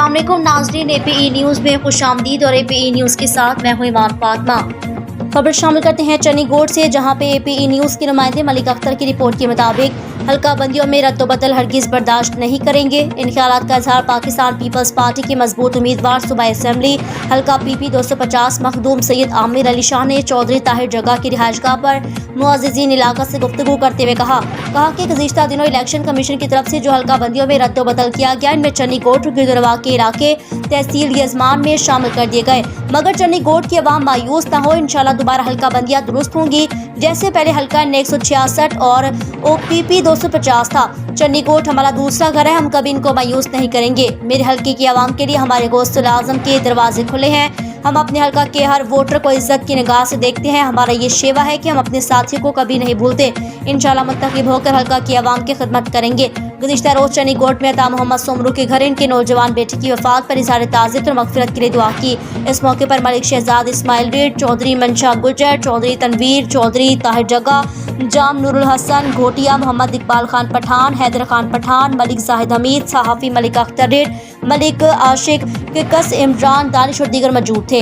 अस्सलाम वालेकुम नाज़रीन, APE न्यूज़ में खुशामदीद और APE न्यूज़ के साथ मैं हूं ईमान फातिमा। खबर शामिल करते हैं चन्नीगोड से, जहां पे APE न्यूज़ के नुमाइंदे मलिक अख्तर की रिपोर्ट के मुताबिक हल्का बंदियों में रद्दोबदल हरगिज़ बर्दाश्त नहीं करेंगे। इन ख्यालात का इजहार पाकिस्तान पीपल्स पार्टी के मजबूत उम्मीदवार सूबाई असम्बली हल्का PP 250 मखदूम सैयद आमिर अली शाह ने चौधरी ताहिर जगह की रिहाइशगाह पर मुअज़्ज़िज़ीन इलाका से गुफ्तगू करते हुए कहा कि गुज़िश्ता दिनों इलेक्शन कमीशन की तरफ से जो हल्का बंदियों में रद्दोबदल किया गया, इनमें चन्नीगोड गिरदनवाह के इलाके तहसील यजमान में शामिल कर दिए गए, मगर चन्नीगोड की आवाम मायूस न हो। इंशाल्लाह दोबारा हल्का बंदियां दुरुस्त होंगी, जैसे पहले हल्का 166 और OPP 250 था। चन्नीगोड हमारा दूसरा घर है, हम कभी इनको मायूस नहीं करेंगे। मेरे हल्के की आवाम के लिए हमारे गौसुल आज़म के दरवाजे खुले हैं। हम अपने हल्का के हर वोटर को इज्जत की निगाह से देखते हैं। हमारा ये शेवा है कि हम अपने साथियों को कभी नहीं भूलते। इंशाल्लाह मुत्तक़िब होकर हल्का की आवाम की खिदमत करेंगे। गुज़िश्ता रोज चन्नीगोड में अता मोहम्मद सोमरू के घर इनके नौजवान बेटे की वफात पर इज़हार ताज़ियत और मग़फ़िरत के लिए दुआ की। इस मौके पर मलिक शहजाद इस्माइल रीड, चौधरी मंशा गुजर, चौधरी तनवीर, चौधरी ताहिर जगह, जाम नूरुल हसन घोटिया, मोहम्मद इकबाल खान पठान, हैदर खान पठान, मलिक जाहिद हमीद, सहाफ़ी मलिक अख्तर रीड, मलिक आशिक किकस, इमरान दानिश और दीगर मौजूद थे।